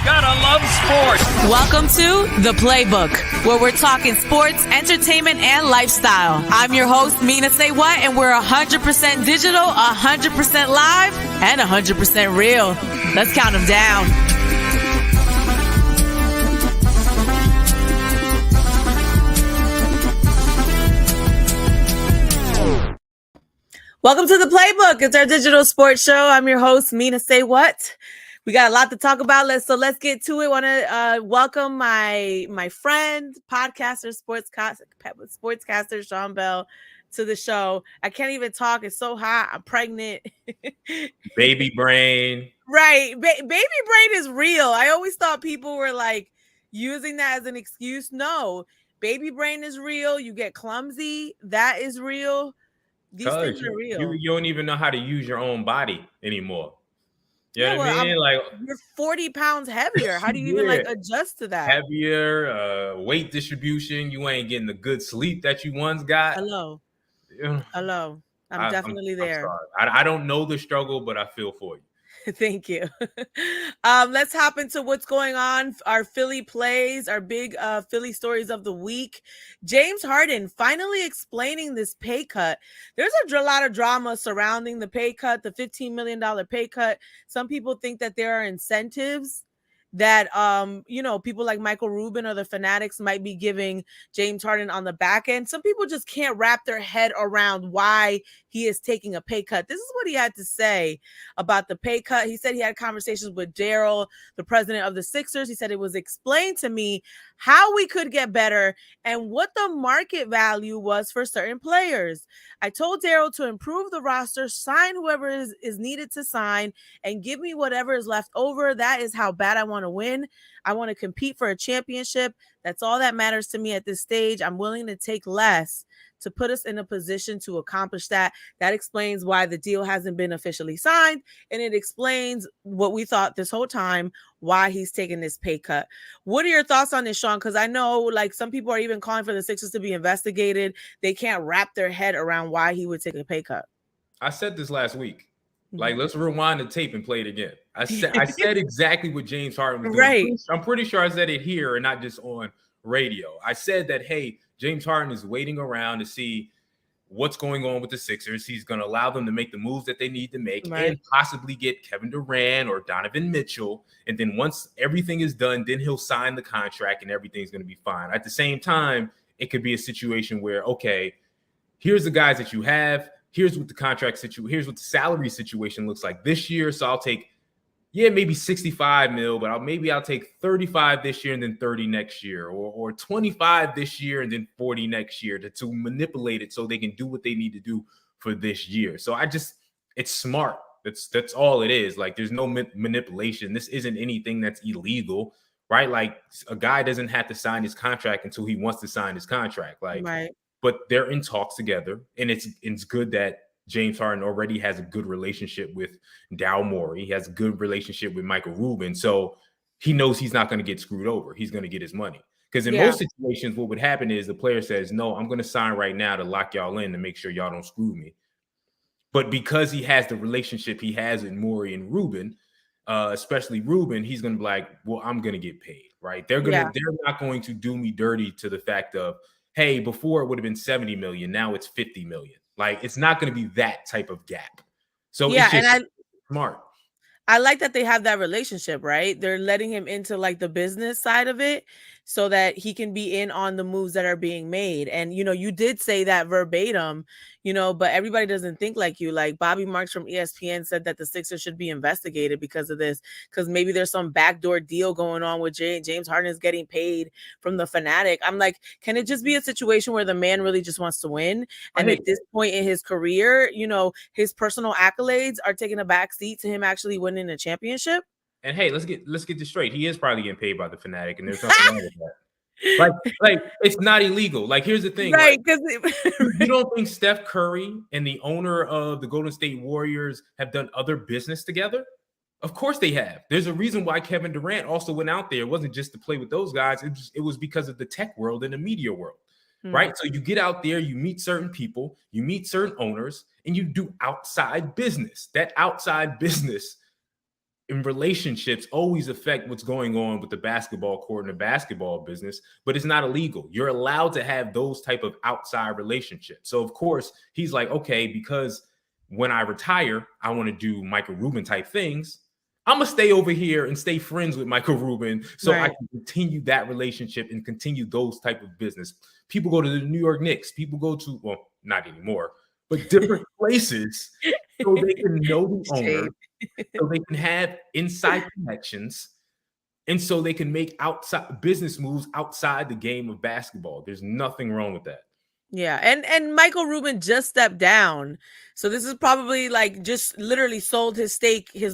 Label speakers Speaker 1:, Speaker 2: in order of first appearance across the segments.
Speaker 1: Gotta love sports.
Speaker 2: Welcome to The Playbook, where we're talking sports, entertainment, and lifestyle. I'm your host, Mina SayWhat, and we're 100% digital, 100% live, and 100% real. Let's count them down. Welcome to The Playbook. It's our digital sports show. I'm your host, Mina SayWhat. We got a lot to talk about. Let's get to it. Want to welcome my friend, podcaster, sportscaster Sean Bell to the show. I can't even talk. It's so hot. I'm pregnant.
Speaker 3: Baby brain.
Speaker 2: Right. Baby brain is real. I always thought people were like using that as an excuse. No, baby brain is real. You get clumsy. That is real. These things are real.
Speaker 3: You don't even know how to use your own body anymore. You know what I mean?
Speaker 2: You're 40 pounds heavier. How do you even adjust to that?
Speaker 3: Heavier, weight distribution. You ain't getting the good sleep that you once got.
Speaker 2: Hello. I'm definitely there.
Speaker 3: I'm sorry. I don't know the struggle, but I feel for you.
Speaker 2: Thank you. Let's hop into what's going on. Our Philly plays, our big Philly stories of the week. James Harden finally explaining this pay cut. There's a lot of drama surrounding the pay cut, the $15 million pay cut. Some people think that there are incentives that people like Michael Rubin or the Fanatics might be giving James Harden on the back end. Some people just can't wrap their head around why he is taking a pay cut. This is what he had to say about the pay cut. He said he had conversations with Daryl, the president of the Sixers. He said it was explained to me how we could get better and what the market value was for certain players. I told Daryl to improve the roster, sign whoever is needed to sign, and give me whatever is left over. That is how bad I want to win. I want to compete for a championship. That's all that matters to me at this stage. I'm willing to take less to put us in a position to accomplish that. That explains why the deal hasn't been officially signed, and it explains what we thought this whole time, why he's taking this pay cut. What are your thoughts on this, Sean? Because I know like some people are even calling for the Sixers to be investigated. They can't wrap their head around why he would take a pay cut.
Speaker 3: I said this last week. Like, let's rewind the tape and play it again. I said exactly what James Harden was doing.
Speaker 2: Right.
Speaker 3: I'm pretty sure I said it here and not just on radio. I said that, hey, James Harden is waiting around to see what's going on with the Sixers. He's going to allow them to make the moves that they need to make and possibly get Kevin Durant or Donovan Mitchell. And then once everything is done, then he'll sign the contract and everything's going to be fine. At the same time, it could be a situation where, okay, here's the guys that you have. Here's what the contract situation, here's what the salary situation looks like this year. So I'll take, maybe 65 mil, but I'll take 35 this year and then 30 next year, or 25 this year and then 40 next year to manipulate it so they can do what they need to do for this year. So it's smart. That's all it is. Like, there's no manipulation. This isn't anything that's illegal, right? Like, a guy doesn't have to sign his contract until he wants to sign his contract. Like, but they're in talks together, and it's good that James Harden already has a good relationship with Daryl Morey. He has a good relationship with Michael Rubin. So he knows he's not going to get screwed over. He's going to get his money. Because in most situations, what would happen is the player says, no, I'm going to sign right now to lock y'all in to make sure y'all don't screw me. But because he has the relationship he has with Morey and Rubin, especially Rubin, he's going to be like, well, I'm going to get paid, right? They're not going to do me dirty to the fact of, hey, before it would have been 70 million. Now it's 50 million. Like, it's not going to be that type of gap. So it's just smart.
Speaker 2: I like that they have that relationship, right? They're letting him into like the business side of it so that he can be in on the moves that are being made. And, you did say that verbatim, but everybody doesn't think like you. Like, Bobby Marks from ESPN said that the Sixers should be investigated because of this, because maybe there's some backdoor deal going on with James Harden is getting paid from the Fanatic. I'm like, can it just be a situation where the man really just wants to win? And at this point in his career, his personal accolades are taking a back seat to him actually winning a championship?
Speaker 3: And hey, let's get this straight. He is probably getting paid by the Fanatic, and there's nothing wrong with that. Like it's not illegal. Like, here's the thing,
Speaker 2: right? Because
Speaker 3: you don't think Steph Curry and the owner of the Golden State Warriors have done other business together? Of course they have. There's a reason why Kevin Durant also went out there. It wasn't just to play with those guys. It was because of the tech world and the media world, right? So you get out there, you meet certain people, you meet certain owners, and you do outside business. That outside business in relationships always affect what's going on with the basketball court and the basketball business, but it's not illegal. You're allowed to have those type of outside relationships. So of course he's like, okay, because when I retire, I want to do Michael Rubin type things. I'm gonna stay over here and stay friends with Michael Rubin so I can continue that relationship and continue those type of business. People go to the New York Knicks. People go to, well, not anymore, but different places so they can know the owner, so they can have inside connections, and so they can make outside business moves outside the game of basketball. There's nothing wrong with that.
Speaker 2: Yeah, and Michael Rubin just stepped down. So this is probably like just literally sold his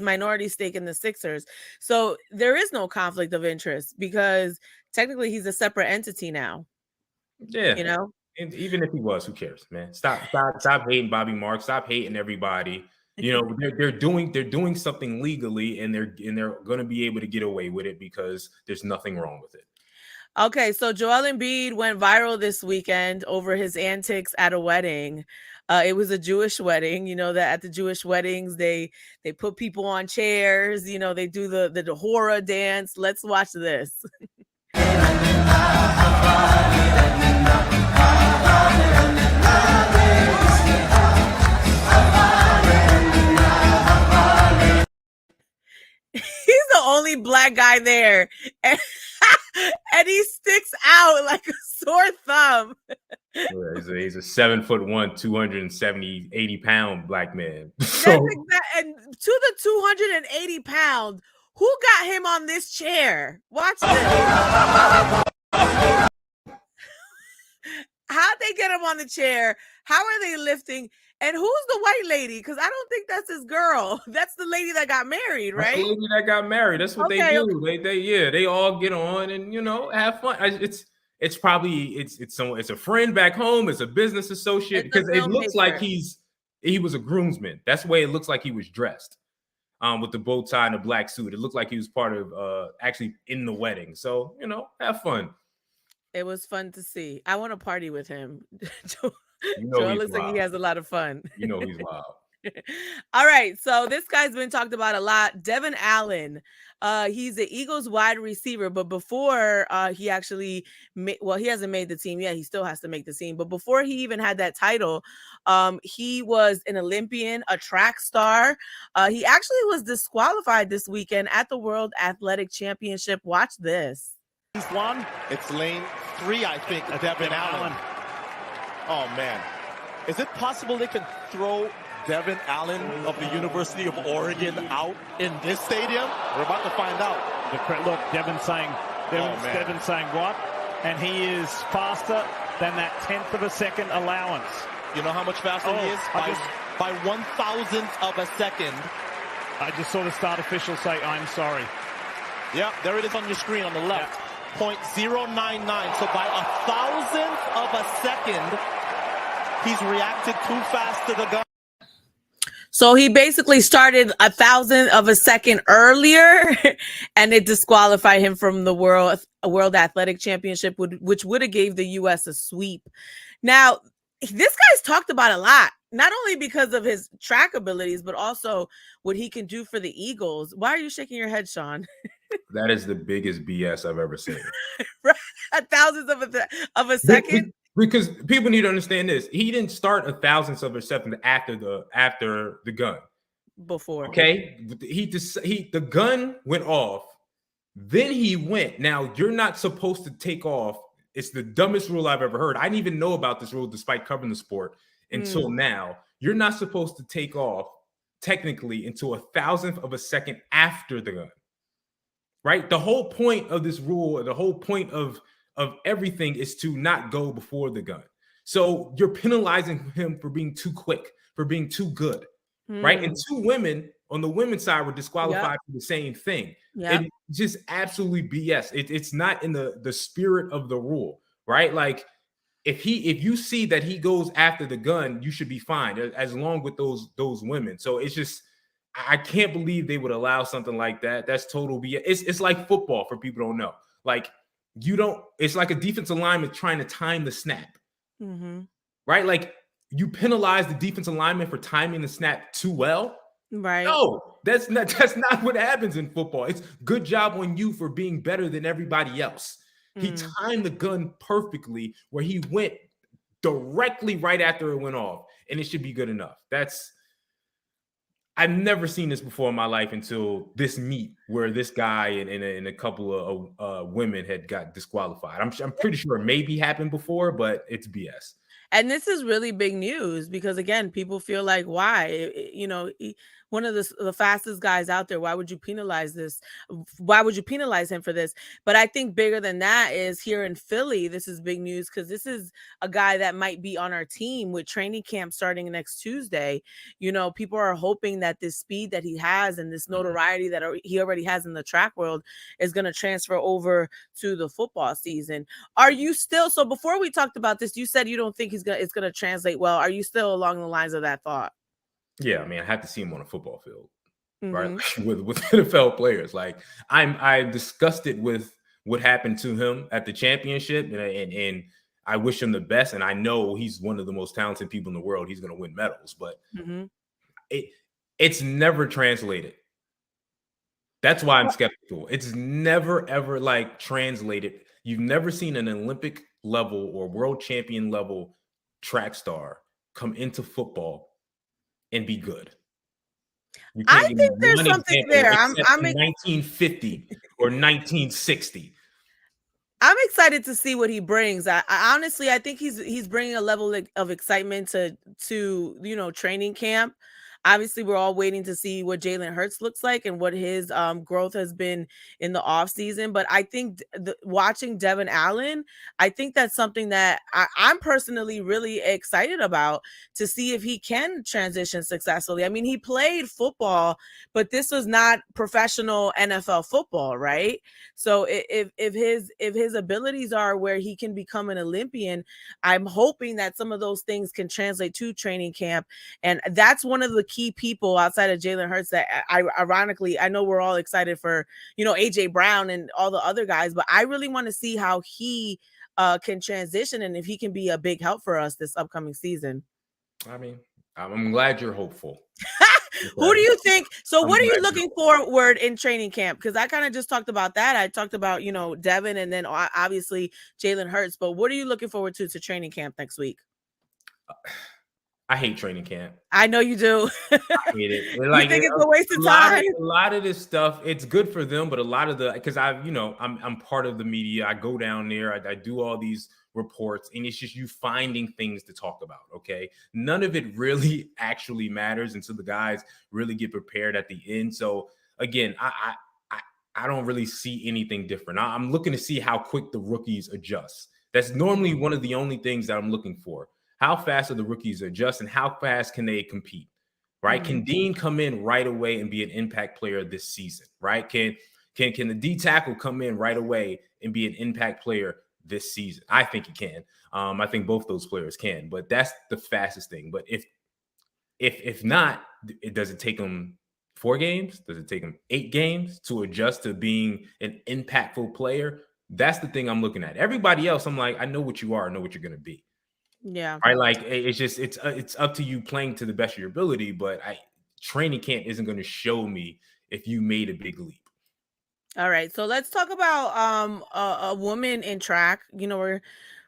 Speaker 2: minority stake in the Sixers. So there is no conflict of interest because technically he's a separate entity now.
Speaker 3: Yeah.
Speaker 2: You know?
Speaker 3: And even if he was, who cares, man? Stop hating Bobby Marks. Stop hating everybody. You know, they're doing something legally, and they're going to be able to get away with it because there's nothing wrong with it.
Speaker 2: Okay, so Joel Embiid went viral this weekend over his antics at a wedding. It was a Jewish wedding. You know that at the Jewish weddings, they put people on chairs. You know, they do the horror dance. Let's watch this. He's the only black guy there. And he sticks out like a sore thumb.
Speaker 3: Yeah, he's a 7'1", 270, 80-pound black man. So,
Speaker 2: and to the 280 pound, who got him on this chair? Watch this. How'd they get him on the chair? How are they lifting? And who's the white lady? Because I don't think that's his girl. That's the lady that got married, right?
Speaker 3: That's the lady that got married. That's what they do. Okay. They all get on and have fun. It's a friend back home. It's a business associate because it looks like he was a groomsman. That's the way it looks like he was dressed, with the bow tie and the black suit. It looked like he was part of actually in the wedding. So have fun.
Speaker 2: It was fun to see. I want to party with him.
Speaker 3: Joel
Speaker 2: looks like he has a lot of fun.
Speaker 3: He's wild.
Speaker 2: All right. So this guy's been talked about a lot. Devin Allen. He's the Eagles wide receiver, but before he actually he hasn't made the team yet. He still has to make the team. But before he even had that title, he was an Olympian, a track star. He actually was disqualified this weekend at the World Athletic Championship. Watch this.
Speaker 4: One, it's lane 3, I think, Devin Allen. Oh, man. Is it possible they can throw Devin Allen of the University of Oregon out in this stadium? We're about to find out.
Speaker 5: Look, Devin's saying what? And he is faster than that 1/10 of a second allowance.
Speaker 4: You know how much faster he is? By 1,000th of a second.
Speaker 5: I just saw the start official say, I'm sorry.
Speaker 4: Yeah, there it is on your screen on the left. 0.099. So by 1,000th of a second, he's reacted too fast to the gun.
Speaker 2: So he basically started 1,000th of a second earlier, and it disqualified him from the World Athletic Championship, which would have gave the U.S. a sweep. Now, this guy's talked about a lot, not only because of his track abilities, but also what he can do for the Eagles. Why are you shaking your head, Sean?
Speaker 3: That is the biggest BS I've ever seen.
Speaker 2: 1,000th of a second.
Speaker 3: Because people need to understand this. He didn't start 1,000th of a second after the gun.
Speaker 2: Before.
Speaker 3: Okay. The gun went off. Then he went. Now you're not supposed to take off. It's the dumbest rule I've ever heard. I didn't even know about this rule despite covering the sport until now. You're not supposed to take off technically until 1,000th of a second after the gun. Right? The whole point of this rule, the whole point of everything is to not go before the gun. So you're penalizing him for being too quick, for being too good, right? And 2 women on the women's side were disqualified for the same thing. It's just absolutely BS. It's not in the spirit of the rule, right? Like if you see that he goes after the gun, you should be fine as long with those women. So it's just, I can't believe they would allow something like that. That's total BS. It's like football for people who don't know. Like it's like a defensive lineman trying to time the snap, right? Like you penalize the defensive lineman for timing the snap too well.
Speaker 2: Right.
Speaker 3: No, that's not what happens in football. It's good job on you for being better than everybody else. He timed the gun perfectly where he went directly right after it went off, and it should be good enough. I've never seen this before in my life until this meet where this guy and a couple of women had got disqualified. I'm pretty sure it maybe happened before, but it's BS.
Speaker 2: And this is really big news because, again, people feel like, why? One of the fastest guys out there, why would you penalize this? Why would you penalize him for this? But I think bigger than that is here in Philly, this is big news because this is a guy that might be on our team with training camp starting next Tuesday. People are hoping that this speed that he has and this notoriety that he already has in the track world is going to transfer over to the football season. Are you still, so before we talked about this, you said you don't think it's going to translate well. Are you still along the lines of that thought?
Speaker 3: Yeah, I mean, I have to see him on a football field, right? with NFL players. Like I'm disgusted with what happened to him at the championship, and I wish him the best. And I know he's one of the most talented people in the world. He's going to win medals, but it's never translated. That's why I'm skeptical. It's never ever like translated. You've never seen an Olympic level or world champion level track star come into football and be good.
Speaker 2: I think there's something there. I'm
Speaker 3: 1950 or 1960.
Speaker 2: I'm excited to see what he brings. I honestly, I think he's bringing a level of excitement to training camp. Obviously, we're all waiting to see what Jalen Hurts looks like and what his growth has been in the offseason. But I think watching Devin Allen, I think that's something that I'm personally really excited about to see if he can transition successfully. I mean, he played football, but this was not professional NFL football, right? So if his abilities are where he can become an Olympian, I'm hoping that some of those things can translate to training camp. And that's one of the key people outside of Jalen Hurts that ironically, I know we're all excited for, AJ Brown and all the other guys, but I really want to see how he can transition and if he can be a big help for us this upcoming season.
Speaker 3: I mean, I'm glad you're hopeful.
Speaker 2: Who do you think? So what are you looking forward in training camp? Because I kind of just talked about that. I talked about, Devin and then obviously Jalen Hurts, but what are you looking forward to training camp next week?
Speaker 3: I hate training camp.
Speaker 2: I know you do.
Speaker 3: I hate it.
Speaker 2: You think it's a waste of time?
Speaker 3: A lot of this stuff, it's good for them, but a lot of because I'm part of the media. I go down there. I do all these reports, and it's just you finding things to talk about. Okay, none of it really actually matters until the guys really get prepared at the end. So again, I don't really see anything different. I'm looking to see how quick the rookies adjust. That's normally one of the only things that I'm looking for. How fast are the rookies adjust and how fast can they compete, right? Can Dean come in right away and be an impact player this season, right? Can the D tackle come in right away and be an impact player this season? I think he can. I think both those players can, but that's the fastest thing. But if not, does it take them 4 games? Does it take them 8 games to adjust to being an impactful player? That's the thing I'm looking at. Everybody else, I'm like, I know what you are. I know what you're going to be.
Speaker 2: Yeah.
Speaker 3: Right. Like it's up to you playing to the best of your ability, but training camp isn't going to show me if you made a big leap.
Speaker 2: All right. So let's talk about a woman in track.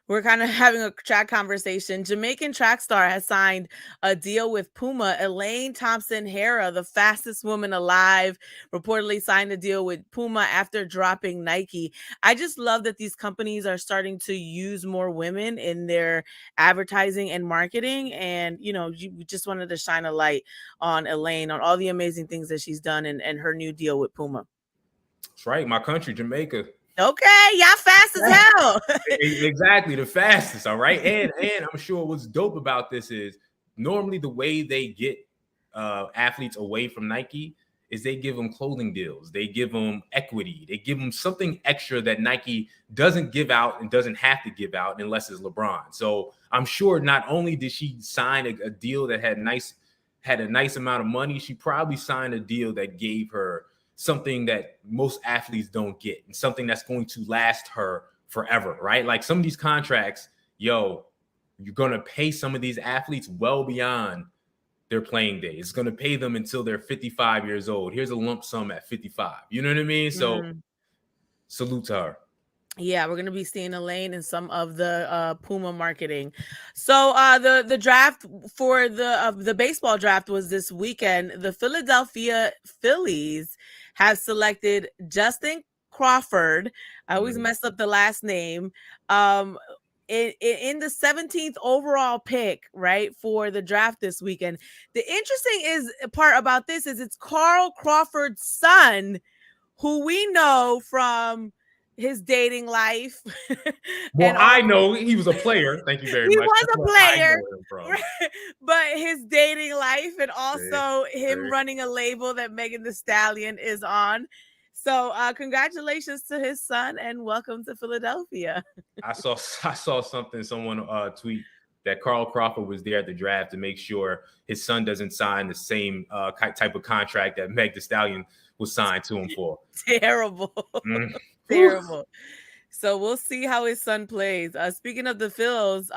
Speaker 2: We're kind of having a track conversation. Jamaican track star has signed a deal with Puma. Elaine Thompson, the fastest woman alive, reportedly signed a deal with Puma after dropping Nike. I just love that these companies are starting to use more women in their advertising and marketing. And, you just wanted to shine a light on Elaine, on all the amazing things that she's done and her new deal with Puma.
Speaker 3: That's right. My country, Jamaica.
Speaker 2: Okay, y'all fast as hell.
Speaker 3: Exactly, the fastest. All right, and I'm sure what's dope about this is normally the way they get athletes away from Nike is they give them clothing deals, they give them equity, they give them something extra that Nike doesn't give out and doesn't have to give out unless it's LeBron. So I'm sure not only did she sign a deal that had a nice amount of money, she probably signed a deal that gave her something that most athletes don't get and something that's going to last her forever, right? Like some of these contracts, you're going to pay some of these athletes well beyond their playing day. It's going to pay them until they're 55 years old. Here's a lump sum at 55. You know what I mean? So salute to her.
Speaker 2: Yeah, we're gonna be seeing Elaine in some of the Puma marketing. So the draft for the baseball draft was this weekend. The Philadelphia Phillies have selected Justin Crawford. I always mess up the last name. In the 17th overall pick, right, for the draft this weekend. The interesting part about this is it's Carl Crawford's son, who we know from his dating life.
Speaker 3: Well, I know he was a player. Thank you very much.
Speaker 2: He was a player,
Speaker 3: right?
Speaker 2: But his dating life and also him running a label that Megan Thee Stallion is on. So congratulations to his son and welcome to Philadelphia.
Speaker 3: I saw someone tweet that Carl Crawford was there at the draft to make sure his son doesn't sign the same type of contract that Meg Thee Stallion was signed to him for.
Speaker 2: Terrible. Terrible. So we'll see how his son plays. Speaking of the Phils,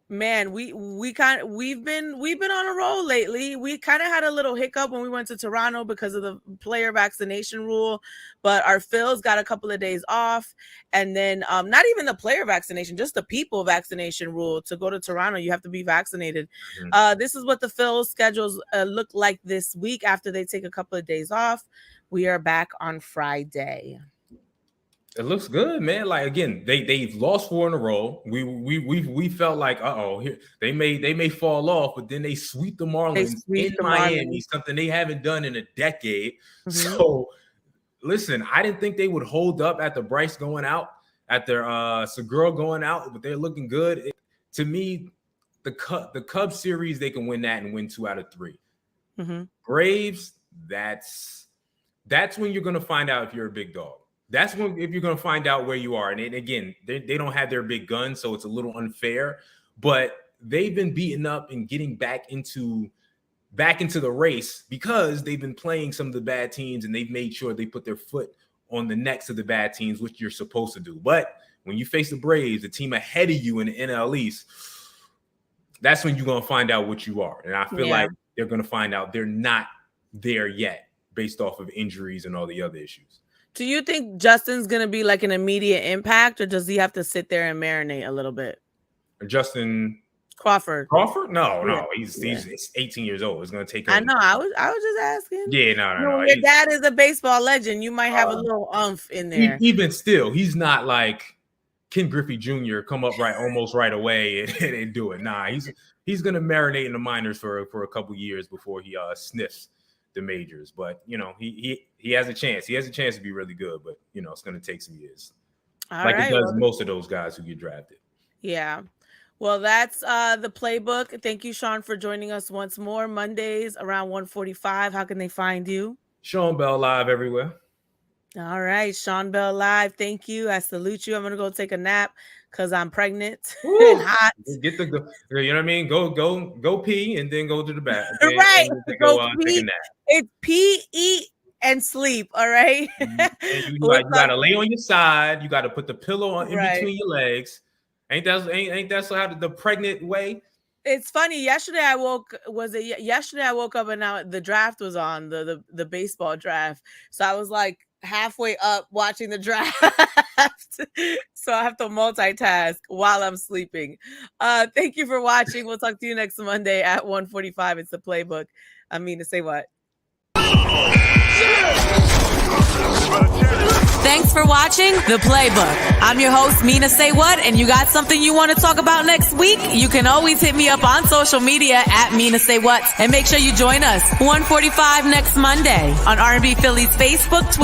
Speaker 2: man, we've been on a roll lately. We kind of had a little hiccup when we went to Toronto because of the player vaccination rule, but our Phils got a couple of days off, and then not even the player vaccination, just the people vaccination rule. To go to Toronto, you have to be vaccinated. This is what the Phils schedules look like this week after they take a couple of days off. We are back on Friday.
Speaker 3: It looks good, man. Like, again, they've lost 4 in a row. We felt like, they may fall off, but then they sweep the Marlins in Miami, something they haven't done in a decade. So, listen, I didn't think they would hold up at the Bryce going out, at their Segura going out, but they're looking good. To me, the Cubs series, they can win that and win 2 out of 3. Braves, that's when you're going to find out if you're a big dog. That's when, if you're going to find out where you are. And again, they don't have their big guns, so it's a little unfair. But they've been beaten up and getting back into the race because they've been playing some of the bad teams, and they've made sure they put their foot on the necks of the bad teams, which you're supposed to do. But when you face the Braves, the team ahead of you in the NL East, that's when you're going to find out what you are. And I feel like they're going to find out they're not there yet based off of injuries and all the other issues.
Speaker 2: Do you think Justin's going to be like an immediate impact, or does he have to sit there and marinate a little bit?
Speaker 3: Justin
Speaker 2: Crawford?
Speaker 3: No. He's 18 years old. It's going to take him.
Speaker 2: I know. I was just asking.
Speaker 3: Yeah, no.
Speaker 2: Your dad is a baseball legend. You might have a little umph in there.
Speaker 3: Even still, he's not like Ken Griffey Jr. come up almost right away and do it. Nah, he's going to marinate in the minors for a couple years before he sniffs the majors. But he has a chance. He has a chance to be really good, but it's going to take some years. It does most of those guys who get drafted. Yeah.
Speaker 2: Well, that's the playbook. Thank you, Sean, for joining us once more. Mondays around 1:45. How can they find you?
Speaker 3: Sean Bell Live everywhere.
Speaker 2: All right, Sean Bell Live. Thank you. I salute you. I'm gonna go take a nap because I'm pregnant and hot.
Speaker 3: Get you know what I mean? Go pee and then go to the bathroom.
Speaker 2: Right.
Speaker 3: Go take a nap.
Speaker 2: It's pee, eat, and sleep. All right.
Speaker 3: You gotta lay on your side. You gotta put the pillow in between your legs. Ain't that so how the pregnant way?
Speaker 2: It's funny. Yesterday I woke up and now the draft was on, the baseball draft. So I was like halfway up watching the draft. So I have to multitask while I'm sleeping. Thank you for watching. We'll talk to you next Monday at 1:45. It's the playbook. Mina SayWhat. Thanks for watching The Playbook. I'm your host, Mina SayWhat, and you got something you want to talk about next week? You can always hit me up on social media at Mina SayWhat, and make sure you join us 1:45 next Monday on R&B Phillies Facebook, Twitter,